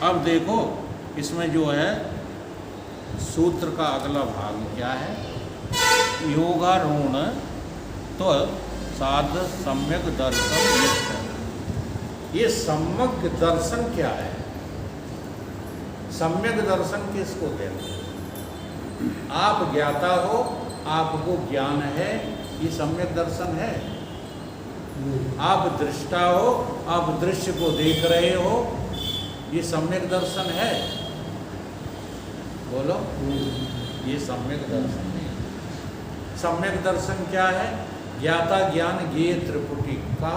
अब देखो इसमें जो है सूत्र का अगला भाग क्या है, योगारूढ़ तो साध सम्यक दर्शन नित्य। ये सम्यक दर्शन क्या है? सम्यक दर्शन किसको कहते हैं? आप ज्ञाता हो, आपको ज्ञान है, ये सम्यक दर्शन है। आप दृष्टा हो, आप दृश्य को देख रहे हो, ये सम्यक दर्शन है। बोलो, ये सम्यक दर्शन नहीं। सम्यक दर्शन क्या है? ज्ञाता ज्ञान ज्ञेय त्रिपुटी का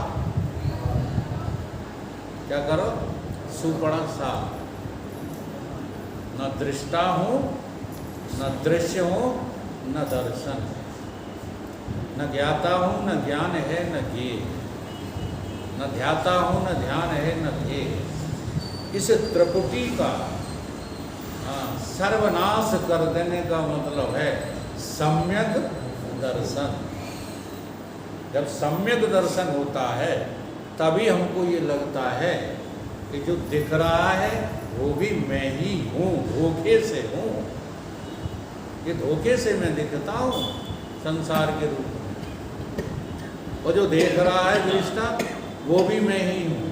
क्या करो, सुपड़ा सा। न दृष्टा हूँ, न दृश्य हूँ, न दर्शन, न ज्ञाता हूँ, न ज्ञान है, न ज्ञेय, न ध्याता हूँ, न ध्यान है, न ध्येय। इस त्रिपुटी का सर्वनाश कर देने का मतलब है सम्यक दर्शन। जब सम्यक दर्शन होता है तभी हमको ये लगता है कि जो दिख रहा है वो भी मैं ही हूँ, धोखे से हूँ। ये धोखे से मैं दिखता हूँ संसार के रूप में, और जो देख रहा है दृष्टा वो भी मैं ही हूँ,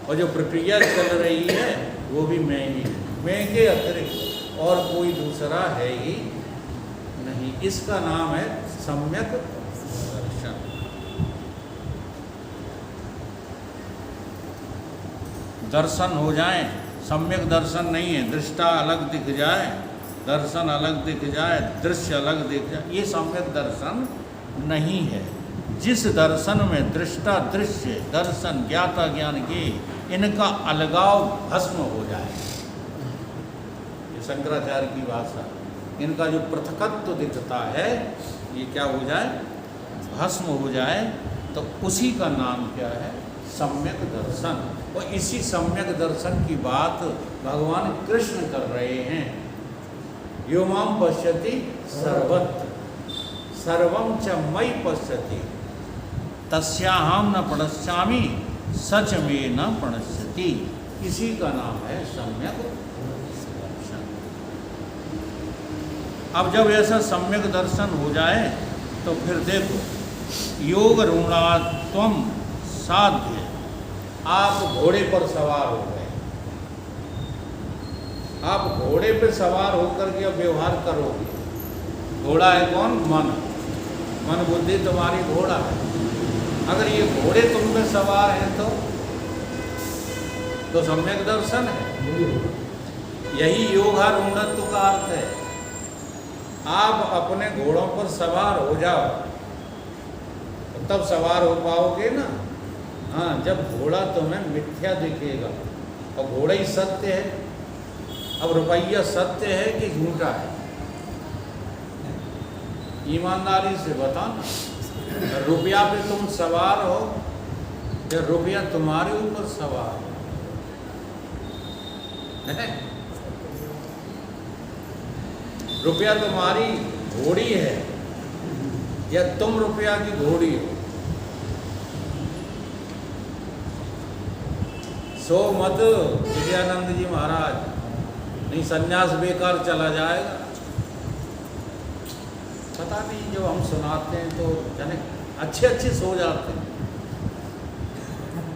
और जो प्रक्रिया चल रही है वो भी मैं ही हूँ। मैं के अतिरिक्त और कोई दूसरा है ही नहीं। इसका नाम है सम्यक दर्शन। दर्शन हो जाए, सम्यक दर्शन नहीं है, दृष्टा अलग दिख जाए, दर्शन अलग दिख जाए, दृश्य अलग दिख जाए, ये सम्यक दर्शन नहीं है। जिस दर्शन में दृष्टा दृश्य दर्शन ज्ञाता ज्ञान के इनका अलगाव भस्म हो जाए, ये शंकराचार्य की भाषा, इनका जो पृथकत्व दिखता है ये क्या हो जाए, भस्म हो जाए, तो उसी का नाम क्या है, सम्यक दर्शन। और इसी सम्यक दर्शन की बात भगवान कृष्ण कर रहे हैं। यो माम पश्यति सर्वत्र सर्वं च मयि पश्यति तस्याहं न प्रणश्यामि सच में न प्रणश्यति। इसी का नाम है सम्यक दर्शन। अब जब ऐसा सम्यक दर्शन हो जाए तो फिर देखो, योग रूढ़ात्वम साध्य। आप घोड़े पर सवार हो गए, आप घोड़े पर सवार होकर के अब व्यवहार करोगे। घोड़ा है कौन? मन। मन बुद्धि तुम्हारी घोड़ा है। अगर ये घोड़े तुम पे सवार हैं तो सम्यक दर्शन है। यही योगारूढ़त्व का अर्थ है। आप अपने घोड़ों पर सवार हो जाओ तब सवार हो पाओगे ना। हाँ, जब घोड़ा तुम्हें मिथ्या दिखेगा, और घोड़ा ही सत्य है। अब रुपया सत्य है कि झूठा है? ईमानदारी से बताना। रुपया पे तुम सवार हो या रुपया तुम्हारे ऊपर सवार है? रुपया तुम्हारी घोड़ी है या तुम रुपया की घोड़ी हो? सो मत विजयानंद जी महाराज, नहीं संन्यास बेकार चला जाएगा। पता नहीं, जब हम सुनाते हैं तो जाने अच्छे अच्छे सो जाते हैं।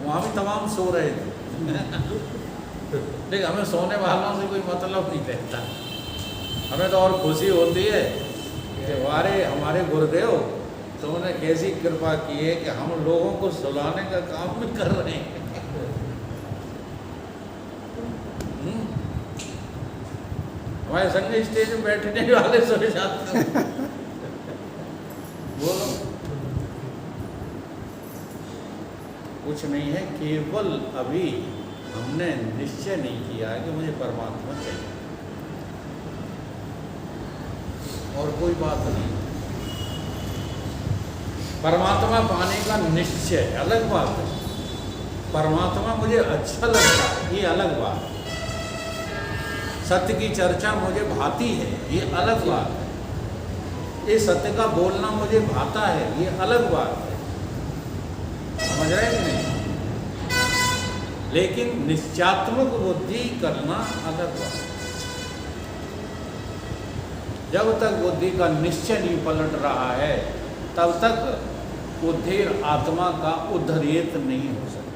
वहाँ भी तमाम सो रहे थे लेकिन हमें सोने वालों से कोई मतलब नहीं रहता। हमें तो और खुशी होती है कि हमारे गुरुदेव तुमने कैसी कृपा की है कि हम लोगों को सुलाने का काम भी कर रहे हैं। हमारे संग स्टेज में बैठने वाले सो जाते हैं। बोलो, कुछ नहीं है, केवल अभी हमने निश्चय नहीं किया है कि मुझे परमात्मा चाहिए, और कोई बात नहीं। परमात्मा पाने का निश्चय अलग बात है, परमात्मा मुझे अच्छा लगता है ये अलग बात है, सत्य की चर्चा मुझे भाती है ये अलग बात है, ये सत्य का बोलना मुझे भाता है ये अलग बात है। समझ रहे हैं कि नहीं? लेकिन निश्चयात्मक बुद्धि करना अलग बात। जब तक बुद्धि का निश्चय नहीं पलट रहा है तब तक उद्धेर आत्मा का उद्धरेत नहीं हो सकता।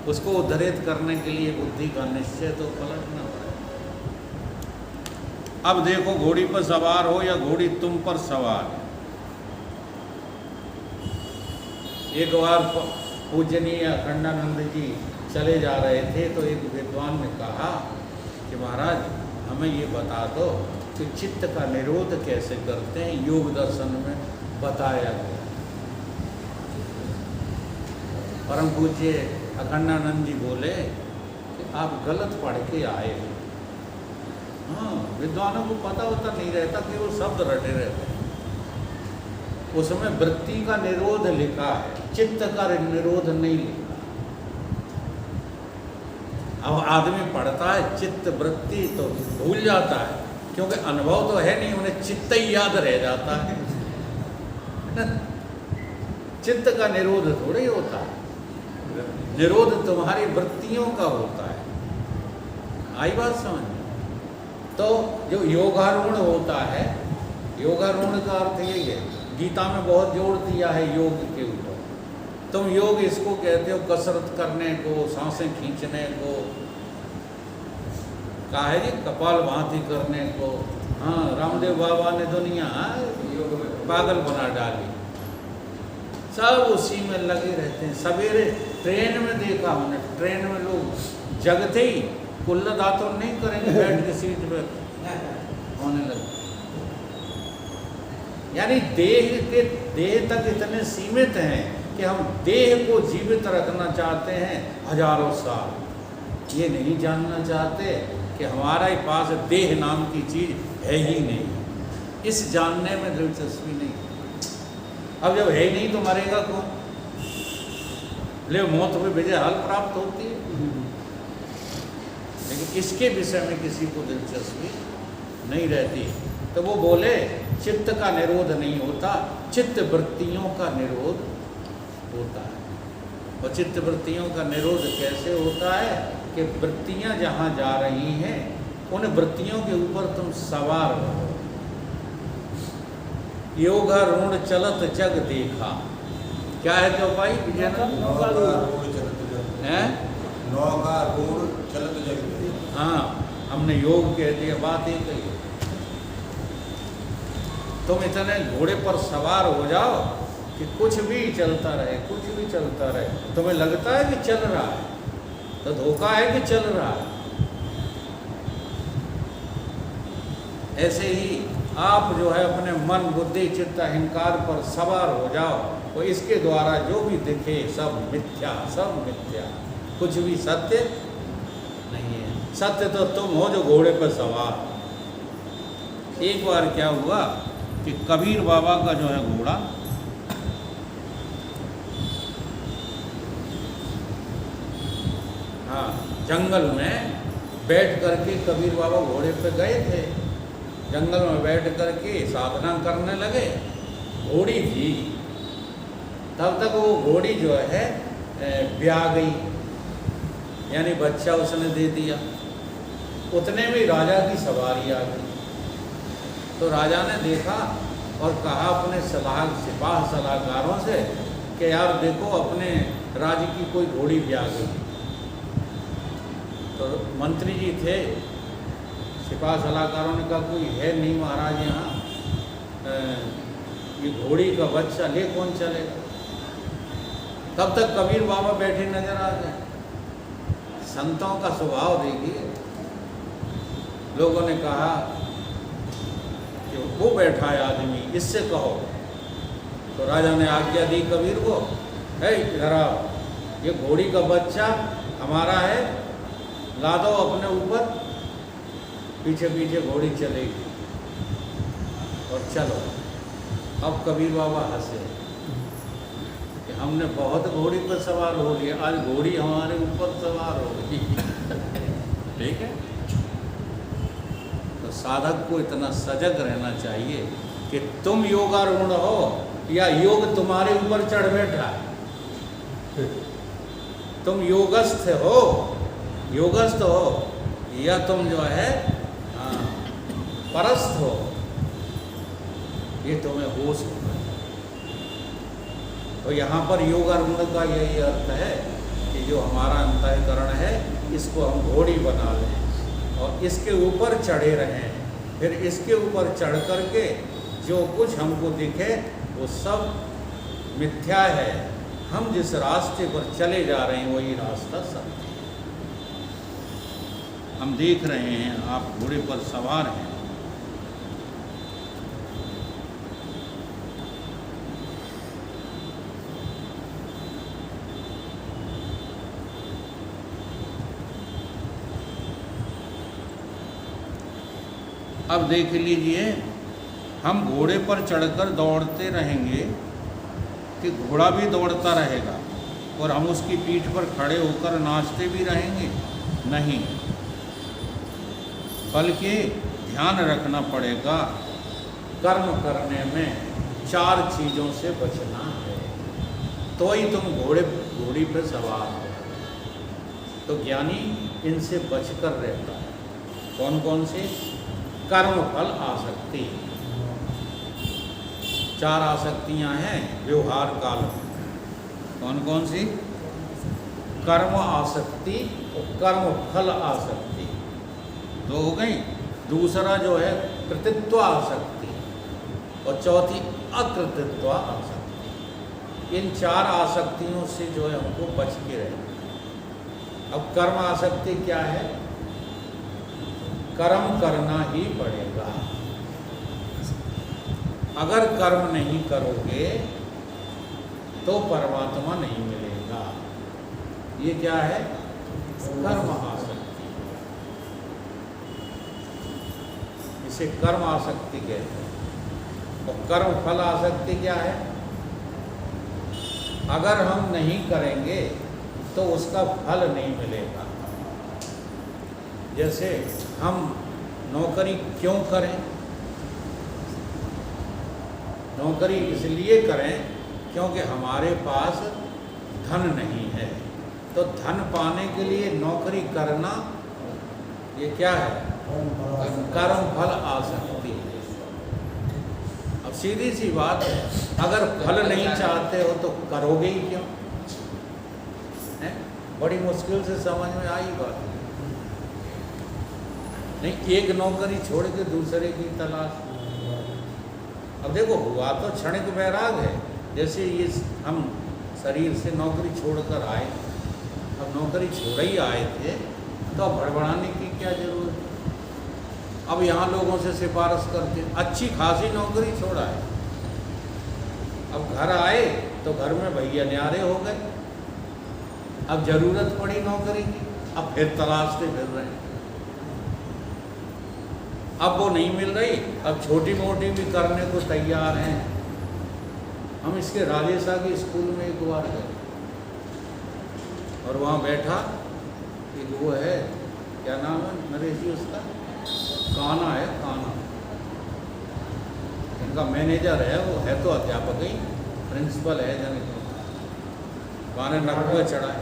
उसको उद्धरेत करने के लिए बुद्धि का निश्चय तो पलटना पड़ेगा। अब देखो, घोड़ी पर सवार हो या घोड़ी तुम पर सवार है। एक बार पूजनीय अखंडानंद जी चले जा रहे थे तो एक विद्वान ने कहा कि महाराज हमें ये बता दो कि चित्त का निरोध कैसे करते हैं, योग दर्शन में बताया गया। परम पूज्य अखंडानंद जी बोले कि आप गलत पढ़ के आए हो। हाँ, विद्वानों को पता होता नहीं रहता कि वो शब्द रटे रहते हैं। उसमें वृत्ति का निरोध लिखा है, चित्त का निरोध नहीं लिखा। अब आदमी पढ़ता है चित्त वृत्ति तो भूल जाता है, क्योंकि अनुभव तो है नहीं, उन्हें चित्त ही याद रह जाता है। चित्त का निरोध थोड़ी होता है, निरोध तुम्हारी वृत्तियों का होता है। आई बात समझ? तो जो योगारूढ़ होता है, योगारूढ़ का अर्थ यही है, गीता में बहुत जोर दिया है योग के ऊपर। तुम योग इसको कहते हो कसरत करने को, सांसें खींचने को, कहा है जी कपालभाति करने को। हाँ, रामदेव बाबा ने दुनिया पागल बना डाली, सब उसी में लगे रहते हैं। सवेरे ट्रेन में देखा हमने, ट्रेन में लोग जगते ही कुल्ला दातुन नहीं करेंगे, बैठ के सीट पे होने लगे। यानी देह तक इतने सीमित हैं कि हम देह को जीवित रखना चाहते हैं हजारों साल। ये नहीं जानना चाहते कि हमारे पास देह नाम की चीज़ है ही नहीं। इस जानने में दिलचस्पी नहीं। अब जब है ही नहीं तो मरेगा कौन? ले मौत में विजय हाल प्राप्त होती है, लेकिन इसके विषय में किसी को दिलचस्पी नहीं रहती। तो वो बोले चित्त का निरोध नहीं होता, चित्त वृत्तियों का निरोध होता है। और चित्त वृत्तियों का निरोध कैसे होता है कि वृत्तियां जहाँ जा रही हैं उन वृत्तियों के ऊपर तुम सवार हो। योगारूढ़ चलत जग देखा, क्या है तो भाई विजयनंद? नौकारूढ़ चलत जग देखा। हाँ, हमने योग कह दिया, बात एक ही है। तुम इतने घोड़े पर सवार हो जाओ कि कुछ भी चलता रहे, कुछ भी चलता रहे। तुम्हें लगता है कि चल रहा है तो धोखा है कि चल रहा है। ऐसे ही आप जो है अपने मन बुद्धि चित्त अहंकार पर सवार हो जाओ, तो इसके द्वारा जो भी दिखे सब मिथ्या, सब मिथ्या, कुछ भी सत्य नहीं है। सत्य तो तुम हो जो घोड़े पर सवार। एक बार क्या हुआ कि कबीर बाबा का जो है घोड़ा जंगल में बैठ करके कबीर बाबा घोड़े पे गए थे। जंगल में बैठ करके साधना करने लगे। घोड़ी थी, तब तक वो घोड़ी जो है ब्याह गई, यानी बच्चा उसने दे दिया। उतने में राजा की सवारी आ गई। तो राजा ने देखा और कहा अपने सिपाह सलाहकारों से कि यार देखो अपने राज्य की कोई घोड़ी ब्याह गई। तो मंत्री जी थे, सिपाह सलाहकारों ने कहा कोई है नहीं महाराज यहाँ, ये घोड़ी का बच्चा ले कौन चलेगा। तब तक कबीर बाबा बैठे नजर आ गए। संतों का स्वभाव देखिए। लोगों ने कहा कि वो बैठा है आदमी, इससे कहो। तो राजा ने आज्ञा दी कबीर को, है जरा ये घोड़ी का बच्चा हमारा है, ला दो अपने ऊपर। पीछे पीछे घोड़ी चलेगी और चलो। अब कबीर बाबा हंसे कि हमने बहुत घोड़ी पर सवार हो लिया, आज घोड़ी हमारे ऊपर सवार हो गई। ठीक है। तो साधक को इतना सजग रहना चाहिए कि तुम योगारूढ़ हो या योग तुम्हारे ऊपर चढ़ बैठा है। तुम योगस्थ हो या तुम जो है परस्थ हो, ये तुम्हें होश होगा। तो यहाँ पर योग अर्थ का यही अर्थ है कि जो हमारा अंतःकरण है इसको हम घोड़ी बना लें और इसके ऊपर चढ़े रहें, फिर इसके ऊपर चढ़ करके जो कुछ हमको दिखे वो सब मिथ्या है, हम जिस रास्ते पर चले जा रहे हैं वही रास्ता सत्य है। हम देख रहे हैं आप घोड़े पर सवार हैं, अब देख लीजिए हम घोड़े पर चढ़कर दौड़ते रहेंगे कि घोड़ा भी दौड़ता रहेगा और हम उसकी पीठ पर खड़े होकर नाचते भी रहेंगे? नहीं, बल्कि ध्यान रखना पड़ेगा कर्म करने में 4 चीज़ों से बचना है, तो ही तुम घोड़ी पर सवार हो। तो ज्ञानी इनसे बचकर रहता है। कौन कौन से? कर्म फल आसक्ति, 4 आसक्तियां हैं व्यवहार काल में। कौन कौन सी? कर्म आसक्ति और कर्म फल आसक्ति, 2 हो गई। दूसरा जो है कृतित्व आसक्ति और चौथी अकृतित्व आसक्ति। इन 4 आसक्तियों से जो है हमको बच के रहना। अब कर्म आसक्ति क्या है? कर्म करना ही पड़ेगा। अगर कर्म नहीं करोगे तो परमात्मा नहीं मिलेगा। ये क्या है? कर्म आसक्ति। इसे कर्म आसक्ति कहते हैं। और कर्म फल आसक्ति क्या है? अगर हम नहीं करेंगे तो उसका फल नहीं मिलेगा। जैसे हम नौकरी क्यों करें? नौकरी इसलिए करें क्योंकि हमारे पास धन नहीं है, तो धन पाने के लिए नौकरी करना ये क्या है? कर्म फल आसक्ति। अब सीधी सी बात है, अगर फल नहीं चाहते हो तो करोगे ही क्यों? है? बड़ी मुश्किल से समझ में आई बात नहीं। एक नौकरी छोड़ के दूसरे की तलाश। अब देखो हुआ तो क्षणिक वैराग है, जैसे ये हम शरीर से नौकरी छोड़कर आए, अब नौकरी छोड़ ही आए थे तो अब भड़बड़ाने की क्या जरूरत है? अब यहाँ लोगों से सिफारिश करके अच्छी खासी नौकरी छोड़ा है, अब घर आए तो घर में भैया न्यारे हो गए, अब जरूरत पड़ी नौकरी की, अब फिर तलाशते फिर रहे हैं। अब वो नहीं मिल रही, अब छोटी मोटी भी करने को तैयार हैं। हम इसके राजेशा के स्कूल में एक बार गए और वहाँ बैठा एक वो है, क्या नाम है नरेश जी उसका? काना है, काना। इनका मैनेजर है, वो है तो अध्यापक ही, प्रिंसिपल है जाने को। वहाँ ने नकबे चढ़ाए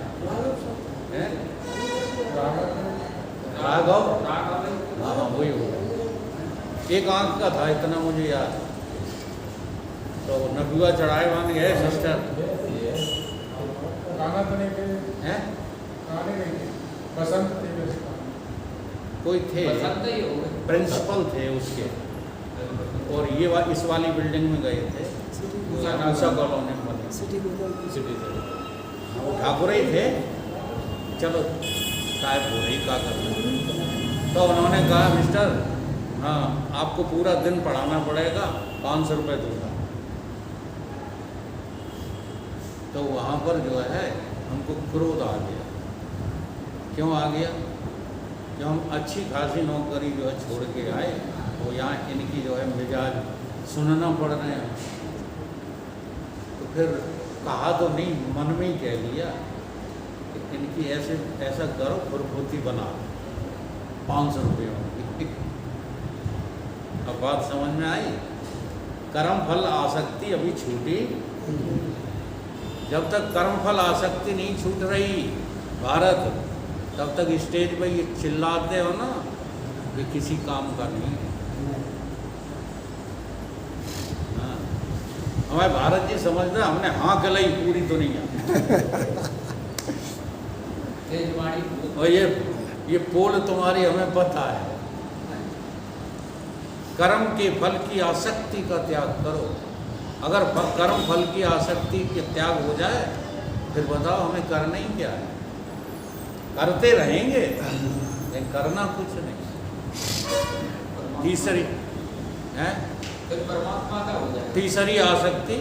हैं राघव, हाँ वही होगा। एक आंख का था, इतना मुझे याद। तो नबुआ चढ़ाए मान गए सिस्टर हैं, कोई थे प्रिंसिपल थे उसके, और ये इस वाली बिल्डिंग में गए थे, उषा कॉलोनी में। वो ठाकुर ही थे, चलो साहब हो रही का करना। तो उन्होंने कहा मिस्टर, हाँ आपको पूरा दिन पढ़ाना पड़ेगा, 500 रुपये दूंगा। तो वहाँ पर जो है हमको क्रोध आ गया। क्यों आ गया? जब हम अच्छी खासी नौकरी जो है छोड़ के आए, तो यहाँ इनकी जो है मिजाज सुनना पड़ रहे हैं। तो फिर कहा तो नहीं, मन में ही कह लिया कि इनकी ऐसा करो फुरफुर्ती बना 500 रुपये की। अब बात समझ में आई? कर्म फल आसक्ति अभी छूटी। जब तक कर्म फल आसक्ति नहीं छूट रही भारत तब तक स्टेज पे ये चिल्लाते हो ना, ये किसी काम का नहीं है। हाँ, हमारे भारत जी समझते हैं, हमने हाँ कलाई पूरी दुनिया और ये पोल तुम्हारी हमें पता है। कर्म के फल की आसक्ति का त्याग करो। अगर कर्म फल की आसक्ति के त्याग हो जाए फिर बताओ हमें करना ही क्या है। करते रहेंगे लेकिन करना कुछ नहीं। तीसरी है परमात्मा का हो जाए। तीसरी आसक्ति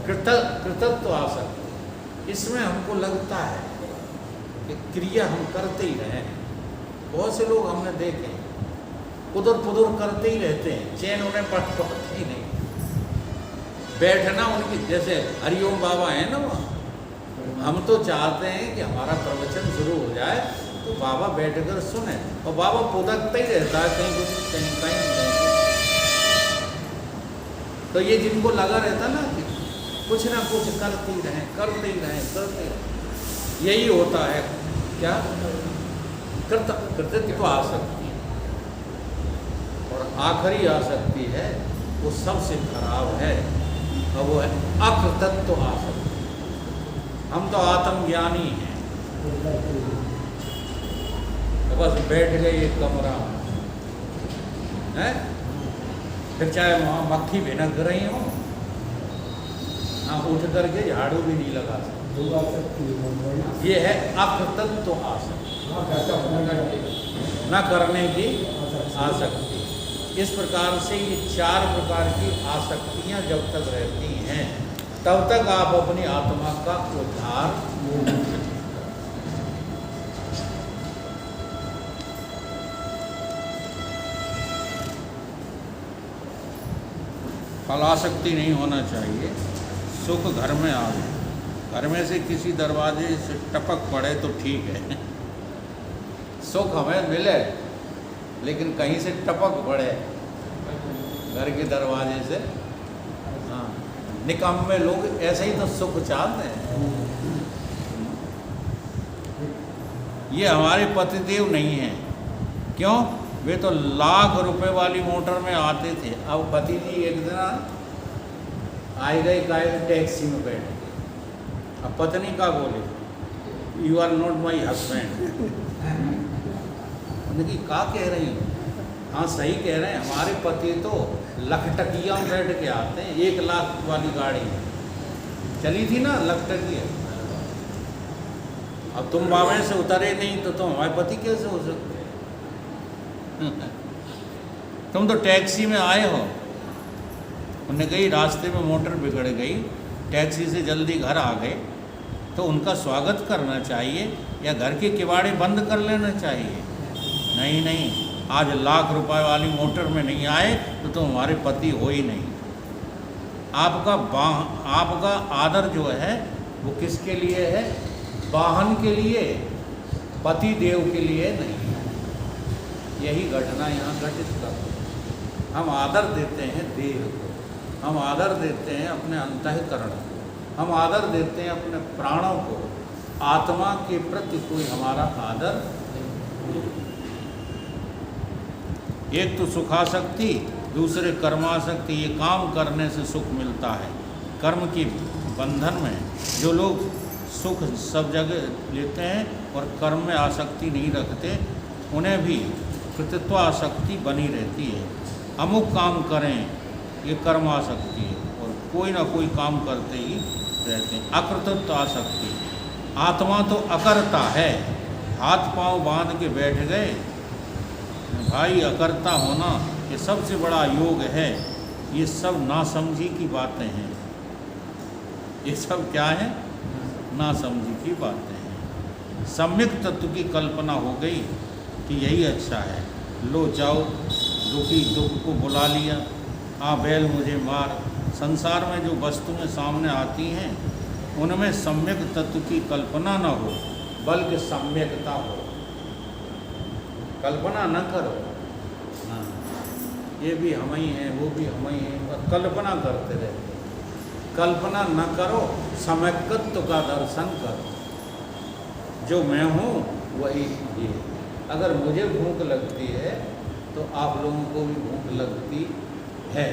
कृतत्व आसक्ति। इसमें हमको लगता है कि क्रिया हम करते ही रहे। बहुत से लोग हमने देखे उधर पुधर करते ही रहते हैं, चैन उन्हें पड़ती ही नहीं। बैठना उनकी, जैसे हरिओम बाबा है ना, हम तो चाहते हैं कि हमारा प्रवचन शुरू हो जाए तो बाबा बैठकर सुने, और बाबा पुदकता ही रहता है कहीं कुछ कहीं कहीं। तो ये जिनको लगा रहता ना कि कुछ ना कुछ करते ही रहें करते ही रहें करते ही रहें, यही होता है क्या कृतत्व आसक्ति। और आखिरी आसक्ति है वो सबसे खराब है, और वो है अकृतत्व आसक्ति। हम तो आत्मज्ञानी हैं, तो बस बैठ गए एक कमरा है, फिर चाहे वहाँ मक्खी भिनक रही हो, हाँ उठ करके झाड़ू भी नहीं लगा सकते। ये है अकृतत्व आसक्ति, न करने की आसक्ति। इस प्रकार से ये 4 प्रकार की आसक्तियाँ जब तक रहती हैं तब तक आप अपनी आत्मा का उद्धार फलासक्ति नहीं होना चाहिए। सुख घर में आ गए, घर में से किसी दरवाजे से टपक पड़े तो ठीक है, सुख हमें मिले लेकिन कहीं से टपक पड़े घर के दरवाजे से। हाँ, निकम्मे लोग ऐसे ही तो सुख चाहते हैं। ये हमारे पतिदेव नहीं हैं। क्यों? वे तो लाख रुपए वाली मोटर में आते थे। अब पति जी एक दिन आए गए टैक्सी में बैठ गए। अब पत्नी का बोले, you are not my husband. उनकी का कह रही हूँ? हाँ सही कह रहे हैं, हमारे पति तो लखटकिया में बैठ के आते हैं। 1 लाख वाली गाड़ी चली थी ना लखटकिया। अब तुम बाबे से उतरे नहीं तो तुम हमारे पति कैसे हो सकते? तुम तो टैक्सी में आए हो। उन्हें कही रास्ते में मोटर बिगड़ गई, टैक्सी से जल्दी घर आ गए तो उनका स्वागत करना चाहिए या घर के किवाड़े बंद कर लेना चाहिए? नहीं नहीं, आज लाख रुपए वाली मोटर में नहीं आए तो तुम हमारे पति हो ही नहीं। आपका आदर जो है वो किसके लिए है? वाहन के लिए, पति देव के लिए नहीं। यही घटना यहाँ घटित करते हैं। हम आदर देते हैं देह को, हम आदर देते हैं अपने अंतःकरण को, हम आदर देते हैं अपने प्राणों को। आत्मा के प्रति कोई हमारा आदर नहीं। एक तो सुखासक्ति, दूसरे कर्मासक्ति। ये काम करने से सुख मिलता है। कर्म की बंधन में जो लोग सुख सब जगह लेते हैं और कर्म में आसक्ति नहीं रखते, उन्हें भी कृतत्व आसक्ति बनी रहती है। अमुक काम करें, ये कर्म आसक्ति है, और कोई ना कोई काम करते ही रहते हैं। अकृतत्व आसक्ति, आत्मा तो अकर्ता है, हाथ पांव बांध के बैठ गए। भाई अकर्ता होना ये सबसे बड़ा योग है। ये सब नासमझी की बातें हैं। ये सब क्या है? नासमझी की बातें हैं। सम्यक तत्व की कल्पना हो गई कि यही अच्छा है। लो जाओ, दुखी दुख को बुला लिया, आ बैल मुझे मार। संसार में जो वस्तुएं सामने आती हैं उनमें सम्यक तत्व की कल्पना न हो, बल्कि सम्यकता हो। कल्पना न करो, हाँ ये भी हम ही हैं, वो भी हम ही हैं, कल्पना करते रहते। कल्पना न करो, सम्यकत्व का दर्शन करो। जो मैं हूँ वही ये। अगर मुझे भूख लगती है तो आप लोगों को भी भूख लगती है।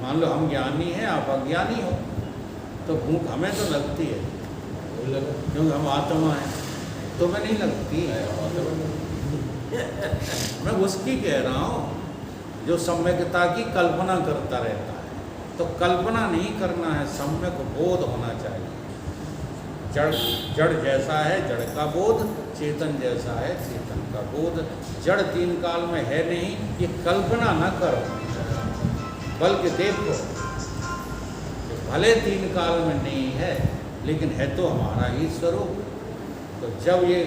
मान लो हम ज्ञानी हैं, आप अज्ञानी हो, तो भूख हमें तो लगती है क्योंकि हम आत्मा हैं। तुम्हें नहीं लगती मैं उसकी कह रहा हूँ जो सम्यकता की कल्पना करता रहता है। तो कल्पना नहीं करना है, सम्यक बोध होना चाहिए। जड़ जैसा है जड़ का बोध, चेतन जैसा है चेतन का बोध। जड़ तीन काल में है नहीं, ये कल्पना न करो, बल्कि देखो भले तीन काल में नहीं है लेकिन है तो हमारा ही स्वरूप। तो जब ये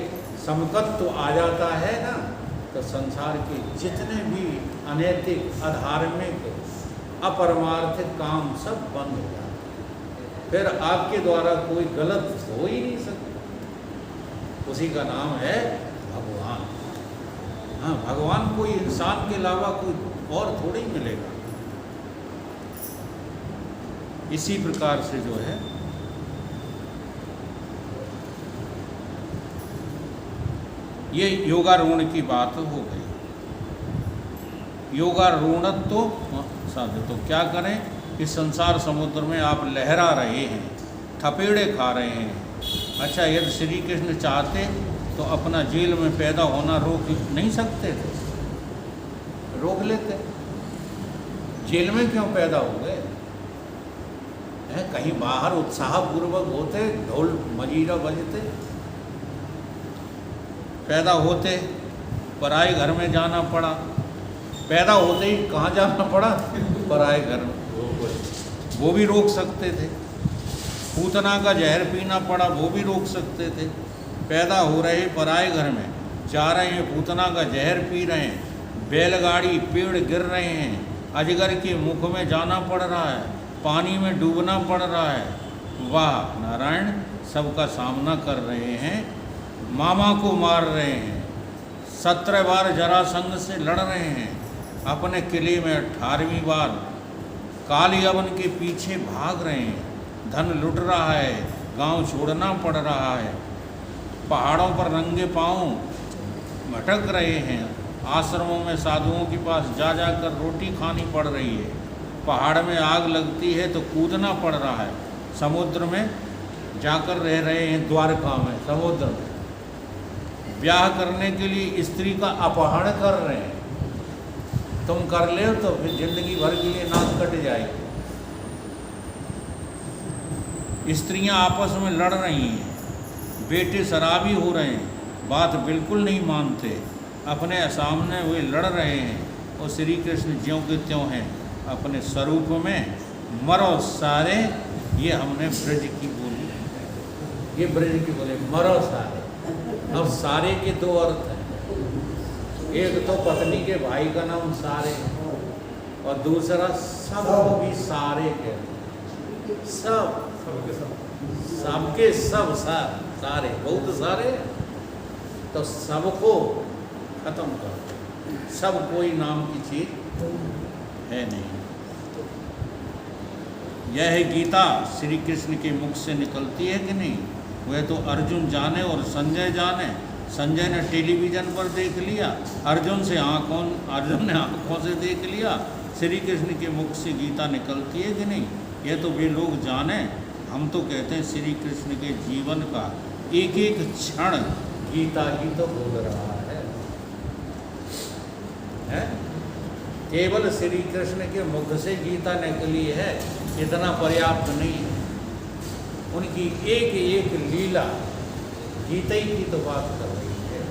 समकत्व आ जाता है ना, तो संसार के जितने भी अनैतिक, अधार्मिक, अपरमार्थिक काम सब बंद हो जाते हैं। फिर आपके द्वारा कोई गलत हो ही नहीं सकता। उसी का नाम है भगवान। हाँ, भगवान कोई इंसान के अलावा कोई और थोड़ी मिलेगा। इसी प्रकार से जो है ये योगारूढ़ की बात हो गई। योगारूढ़ तो साधे तो क्या करें, इस संसार समुद्र में आप लहरा रहे हैं, थपेड़े खा रहे हैं। अच्छा, यदि श्री कृष्ण चाहते तो अपना जेल में पैदा होना रोक नहीं सकते थे? रोक लेते। जेल में क्यों पैदा हो गए? कहीं बाहर उत्साहपूर्वक होते, ढोल मजीरा बजते, पैदा होते पराए घर में जाना पड़ा। पैदा होते ही कहाँ जाना पड़ा? पराए घर में। वो भी रोक सकते थे। पूतना का जहर पीना पड़ा, वो भी रोक सकते थे। पैदा हो रहे पराए घर में, जा रहे हैं, पूतना का जहर पी रहे हैं, बैलगाड़ी, पेड़ गिर रहे हैं, अजगर के मुख में जाना पड़ रहा है, पानी में डूबना पड़ रहा है। वाह नारायण, सबका सामना कर रहे हैं, मामा को मार रहे हैं, 17 बार जरासंध से लड़ रहे हैं, अपने किले में 18वीं बार काली अवन के पीछे भाग रहे हैं, धन लुट रहा है, गांव छोड़ना पड़ रहा है, पहाड़ों पर नंगे पांव भटक रहे हैं, आश्रमों में साधुओं के पास जा जाकर रोटी खानी पड़ रही है, पहाड़ में आग लगती है तो कूदना पड़ रहा है, समुद्र में जाकर रह रहे हैं, द्वारका में समुद्र में ब्याह करने के लिए स्त्री का अपहरण कर रहे हैं। तुम कर ले तो फिर जिंदगी भर के लिए नाक कट जाएगी। स्त्रियां आपस में लड़ रही हैं, बेटे शराबी हो रहे हैं, बात बिल्कुल नहीं मानते, अपने सामने वे लड़ रहे हैं और श्री कृष्ण ज्यों के त्यों हैं अपने स्वरूप में। मरो सारे, ये हमने ब्रज की बोली, ये ब्रज की बोली, मरो सारे। अब सारे के दो अर्थ हैं, एक तो पत्नी के भाई का नाम सारे और दूसरा सब भी सारे के, सब सबके सब सारे, बहुत सारे, तो सबको खत्म कर। सब कोई नाम की चीज है नहीं। यह गीता श्री कृष्ण के मुख से निकलती है कि नहीं? वह तो अर्जुन जाने और संजय जाने। संजय ने टेलीविज़न पर देख लिया, अर्जुन ने आँखों से देख लिया। श्री कृष्ण के मुख से गीता निकलती है कि नहीं? यह तो वे लोग जाने। हम तो कहते हैं श्री कृष्ण के जीवन का एक एक क्षण गीता ही तो बोल रहा है? केवल श्री कृष्ण के मुख से गीता निकली है इतना पर्याप्त नहीं है। उनकी एक एक लीला गीता ही की तो बात कर रही है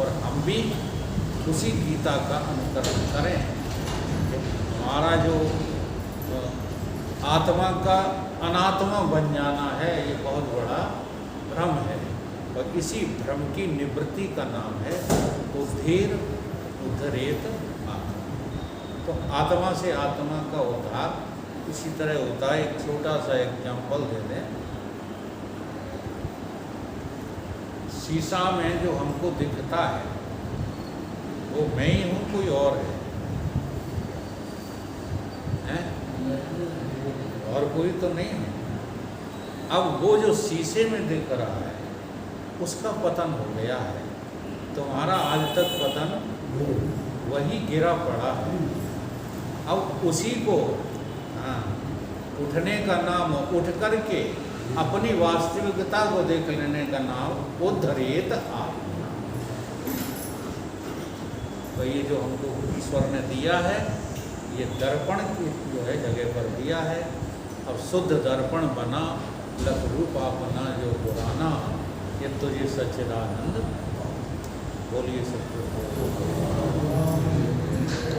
और हम भी उसी गीता का अनुकरण करें। हमारा जो आत्मा का अनात्मा बन जाना है, ये बहुत बड़ा भ्रम है और इसी भ्रम की निवृत्ति का नाम है उद्धेर उद्धरेत आत्मा। तो आत्मा से आत्मा का उद्धार इसी तरह होता है। एक छोटा सा एग्जाम्पल दे दें। शीशा में जो हमको दिखता है वो मैं ही हूँ, कोई और है? और कोई तो नहीं है। अब वो जो शीशे में दिख रहा है उसका पतन हो गया है। तुम्हारा आज तक पतन वही गिरा पड़ा है। अब उसी को उठने का नाम, उठ करके अपनी वास्तविकता को देख लेने का नाम उद्धरेत आप। तो ये जो हमको ईश्वर ने दिया है, ये दर्पण की जो है जगह पर दिया है। अब शुद्ध दर्पण बना, लख रूप अपना जो पुराना, ये तुझे सच्चिदानंद। बोलिए सत्य।